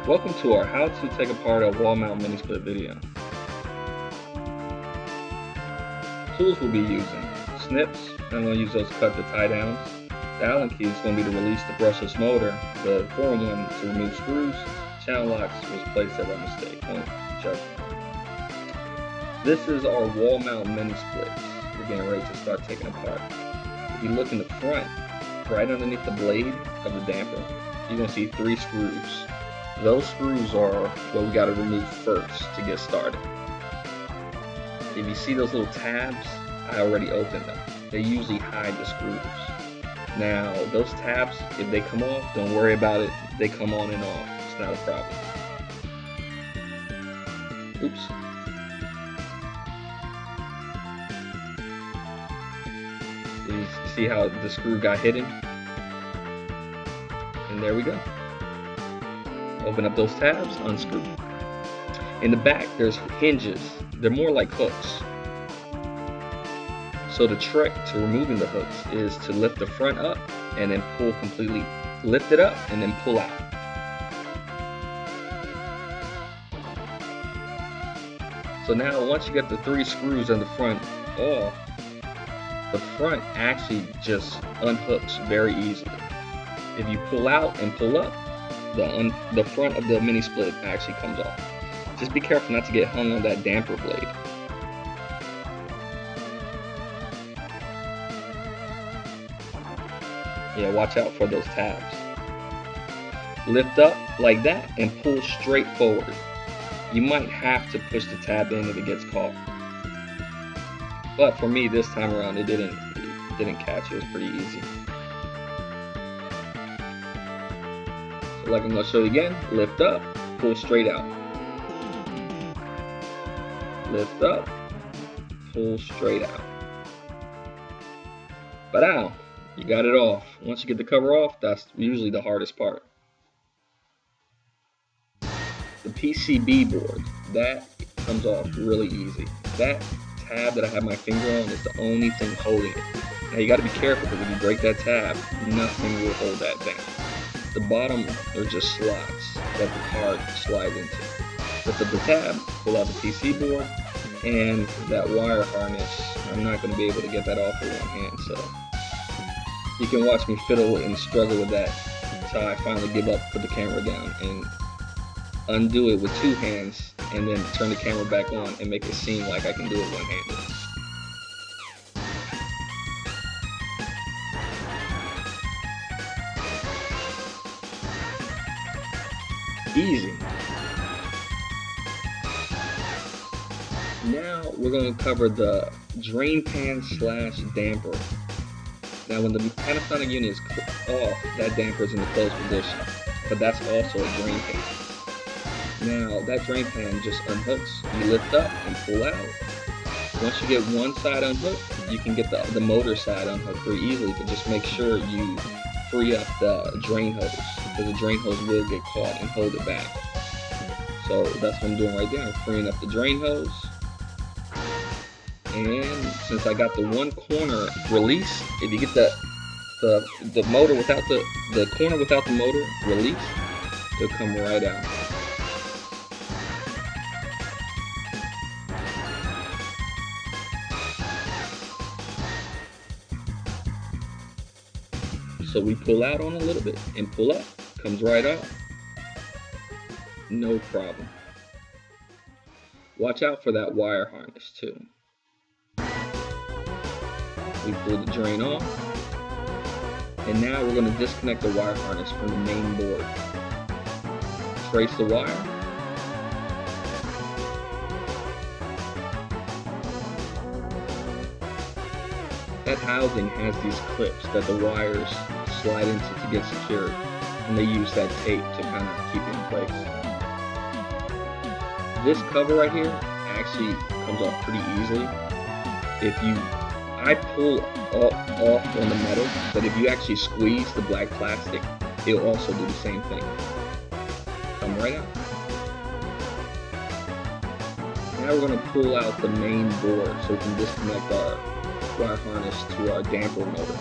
Welcome to our how to take apart a wall mount mini split video. Tools we'll be using: snips, I'm going to use those to cut the tie downs. The Allen key is going to be to release the brushless motor. The 4-in-1 to remove screws. Channel locks was placed there by mistake. This is our wall mount mini splits. We're getting ready to start taking apart. If you look in the front, right underneath the blade of the damper, you're going to see 3 screws. Those screws are what we got to remove first to get started. If you see those little tabs, I already opened them. They usually hide the screws. Now, those tabs, if they come off, don't worry about it. They come on and off. It's not a problem. Oops. You see how the screw got hidden? And there we go. Open up those tabs, unscrew. In the back, there's hinges. They're more like hooks. So the trick to removing the hooks is to lift the front up and then pull completely. Lift it up and then pull out. So now once you get the 3 screws in the front off, the front actually just unhooks very easily. If you pull out and pull up, the front of the mini split actually comes off. Just be careful not to get hung on that damper blade. Yeah, watch out for those tabs. Lift up like that and pull straight forward. You might have to push the tab in if it gets caught. But for me this time around it didn't catch. It was pretty easy. So like I'm going to show you again, lift up, pull straight out. Lift up, pull straight out. Ba-dow, you got it off. Once you get the cover off, that's usually the hardest part. The PCB board, that comes off really easy. That tab that I have my finger on is the only thing holding it. Now you got to be careful because if you break that tab, nothing will hold that down. The bottom are just slots that the card slides into. Lift up the tab, pull out the PC board, and that wire harness. I'm not going to be able to get that off with one hand, so you can watch me fiddle and struggle with that until I finally give up, put the camera down, and undo it with 2 hands, and then turn the camera back on and make it seem like I can do it one-handed. Easy. Now we're going to cover the drain pan / damper. Now when the Panasonic unit is off, that damper is in the closed position, but that's also a drain pan. Now that drain pan just unhooks. You lift up and pull out. Once you get one side unhooked, you can get the motor side unhooked pretty easily, but just make sure you free up the drain hose, because the drain hose will get caught and hold it back. So that's what I'm doing right there. I'm freeing up the drain hose. And since I got the one corner release, if you get the motor without the corner without the motor release, it'll come right out. So we pull out on a little bit and pull up, comes right out. No problem. Watch out for that wire harness too. We pull the drain off, and now we're going to disconnect the wire harness from the main board. Trace the wire. That housing has these clips that the wires slide into to get secured, and they use that tape to kind of keep it in place. This cover right here actually comes off pretty easily. I pull off on the metal, but if you actually squeeze the black plastic, it'll also do the same thing. Come right out. Now we're going to pull out the main board so we can disconnect our wire harness to our damper motor.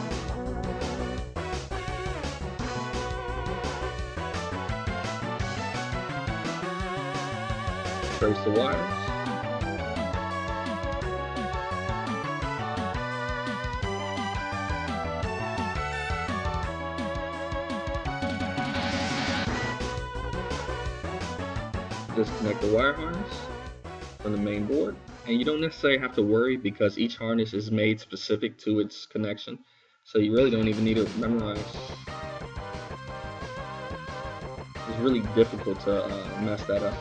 trace the wires. Disconnect the wire harness from the main board, and you don't necessarily have to worry because each harness is made specific to its connection, so you really don't even need to memorize. It's really difficult to mess that up,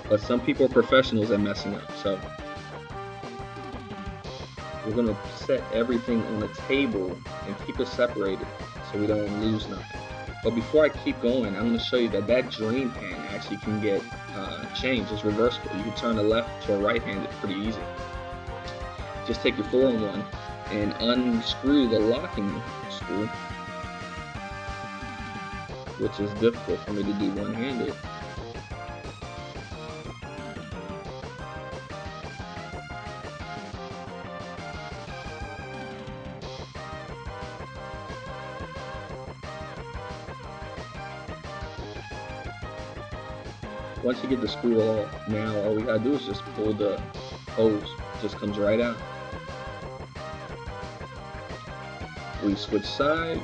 but some people are professionals at messing up, so we're going to set everything on the table and keep it separated so we don't lose nothing. But before I keep going, I'm going to show you that that drain pan actually can get changed. It's reversible. You can turn the left to a right-handed pretty easy. Just take your 4-in-1 and unscrew the locking screw, which is difficult for me to do one-handed. Once you get the screw off, now all we gotta do is just pull the hose. It just comes right out. We switch sides.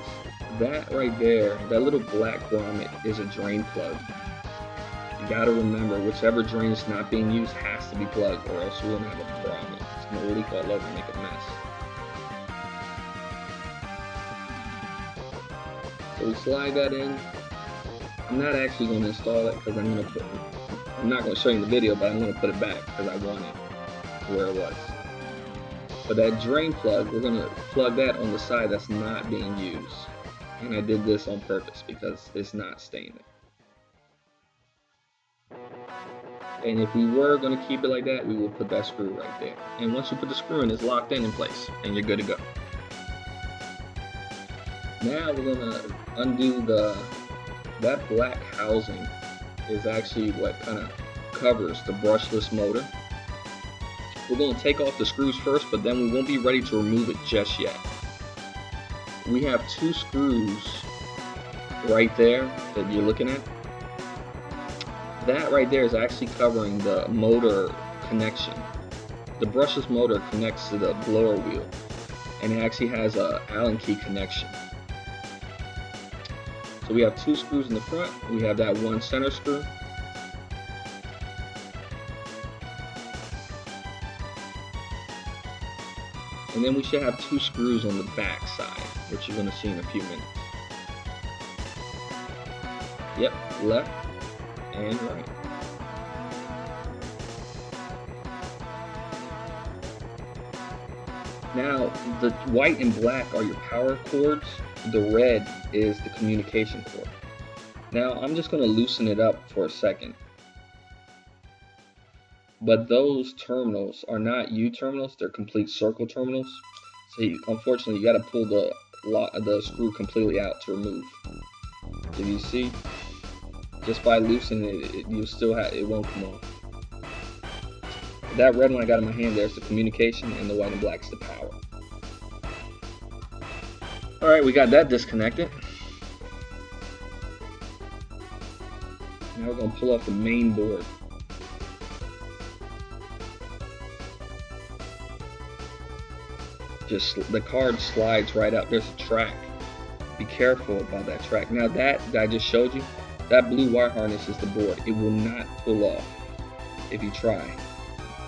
That right there, that little black grommet is a drain plug. You gotta remember, whichever drain is not being used has to be plugged, or else you're gonna have a problem. It's gonna leak all over and make a mess. So we slide that in. I'm not actually going to install it because I'm not going to show you in the video, but I'm going to put it back because I want it where it was. But that drain plug, we're going to plug that on the side that's not being used. And I did this on purpose because it's not staying there. And if we were going to keep it like that, we will put that screw right there. And once you put the screw in, it's locked in place and you're good to go. Now we're going to undo that black housing is actually what kind of covers the brushless motor. We're going to take off the screws first, but then we won't be ready to remove it just yet. We have 2 screws right there that you're looking at. That right there is actually covering the motor connection. The brushless motor connects to the blower wheel, and it actually has a Allen key connection. So we have 2 screws in the front. We have that 1 center screw. And then we should have 2 screws on the back side, which you're going to see in a few minutes. Yep, left and right. Now, the white and black are your power cords. The red is the communication cord. Now, I'm just going to loosen it up for a second. But those terminals are not U terminals, they're complete circle terminals. So unfortunately, you got to pull the screw completely out to remove. Did you see? Just by loosening it, you still have it won't come off. That red one I got in my hand there is the communication, and the white and black is the power. Alright, we got that disconnected. Now we're going to pull off the main board. Just the card slides right out. There's a track. Be careful about that track. Now that I just showed you, that blue wire harness is the board. It will not pull off if you try.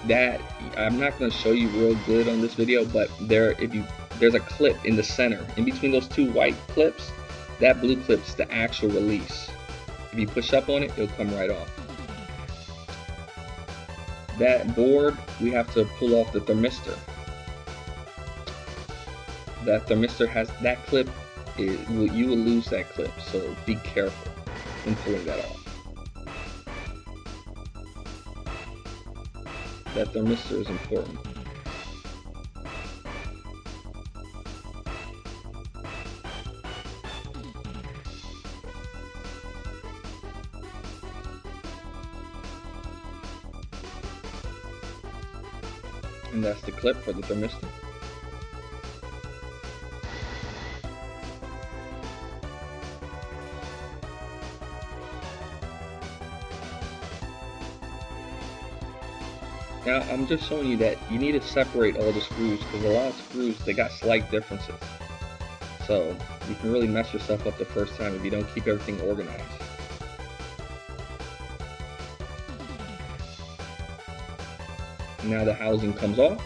That I'm not going to show you real good on this video, but there's a clip in the center. In between those 2 white clips, that blue clip's the actual release. If you push up on it, it'll come right off. That board, we have to pull off the thermistor. That thermistor has that clip. You will lose that clip, so be careful when pulling that off. That thermistor is important. And that's the clip for the thermistor. Now I'm just showing you that you need to separate all the screws, because a lot of screws, they got slight differences. So you can really mess yourself up the first time if you don't keep everything organized. Now the housing comes off.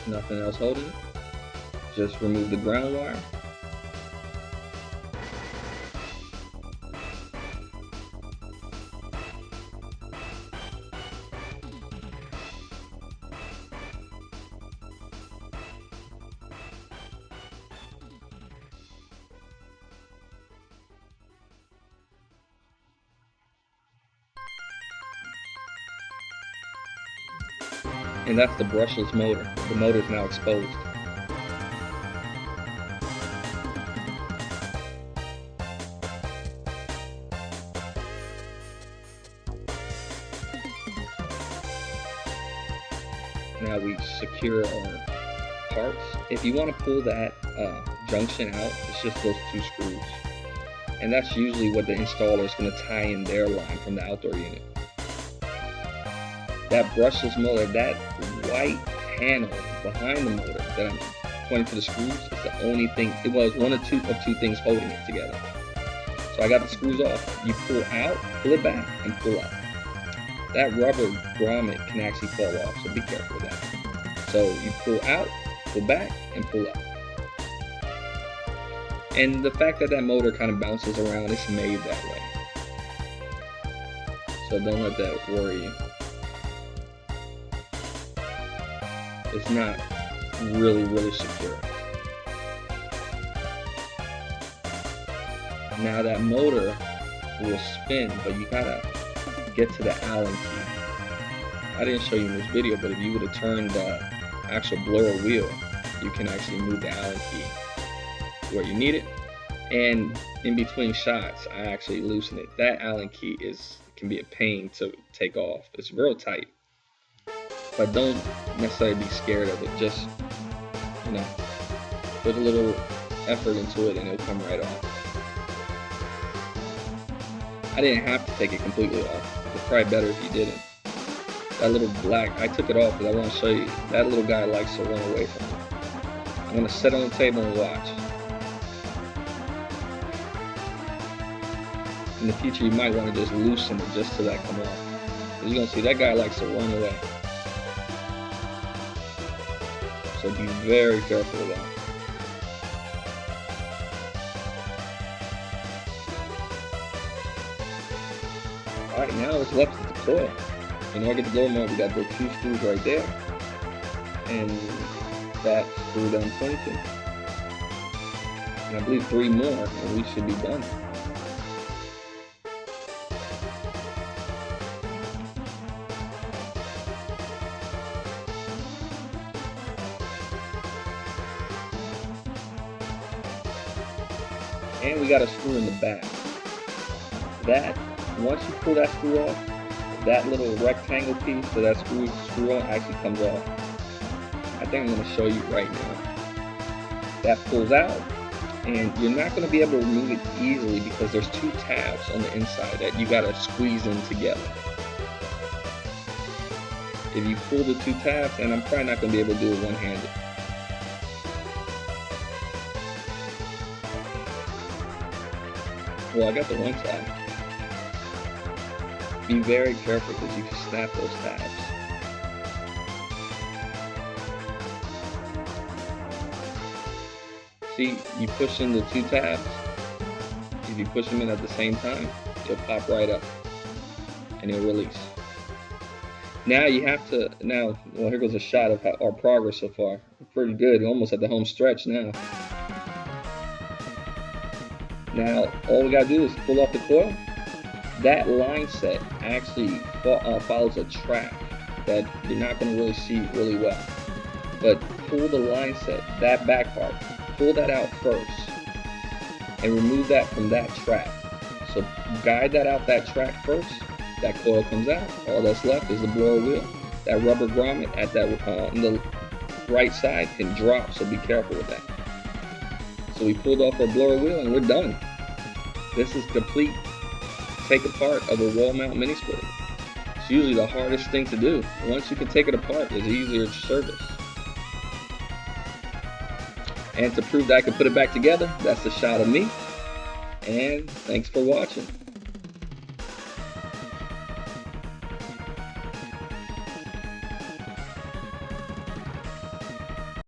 Nothing else holding it. Just remove the ground wire. And that's the brushless motor. The motor is now exposed. Now we secure our parts. If you want to pull that junction out, it's just those 2 screws. And that's usually what the installer is going to tie in their line from the outdoor unit. That brushless motor, that white panel behind the motor that I'm pointing to the screws, is the only thing. It was one of two things holding it together. So I got the screws off. You pull out, pull it back, and pull up. That rubber grommet can actually fall off, so be careful with that. So you pull out, pull back, and pull up. And the fact that that motor kind of bounces around, it's made that way. So don't let that worry you. It's not really secure. Now that motor will spin, but you gotta get to the Allen key. I didn't show you in this video, but if you would have turned the actual blower wheel, you can actually move the Allen key where you need it. And in between shots, I actually loosen it. That Allen key can be a pain to take off. It's real tight. But don't necessarily be scared of it. Just, put a little effort into it and it'll come right off. I didn't have to take it completely off. It's probably better if you didn't. That little black, I took it off because I want to show you, that little guy likes to run away from it. I'm going to sit on the table and watch. In the future, you might want to just loosen it just so that come off. Because you're going to see that guy likes to run away. So be very careful with that. Alright, now it's left with the coil. In order to get the blower motor, we got the 2 screws right there. And that screw that I'm pointing to. And I believe 3 more, and we should be done. And we got a screw in the back. That, once you pull that screw off, that little rectangle piece that that screw on actually comes off. I think I'm going to show you right now. That pulls out, and you're not going to be able to remove it easily because there's 2 tabs on the inside that you got to squeeze in together. If you pull the 2 tabs, and I'm probably not going to be able to do it one-handed. Well, I got the one side. Be very careful because you can snap those tabs. See, you push in the 2 tabs. If you push them in at the same time, it'll pop right up and it'll release. Now you have to, well, here goes a shot of our progress so far. Pretty good, almost at the home stretch now. Now, all we gotta do is pull off the coil. That line set actually follows a track that you're not gonna really see really well. But pull the line set, that back part, pull that out first and remove that from that track. So guide that out that track first. That coil comes out. All that's left is the blower wheel. That rubber grommet at that on the right side can drop, so be careful with that. So we pulled off our blower wheel and we're done. This is complete take apart of a wall mount mini splitter. It's usually the hardest thing to do. Once you can take it apart, it's easier to service. And to prove that I can put it back together, that's a shot of me. And thanks for watching.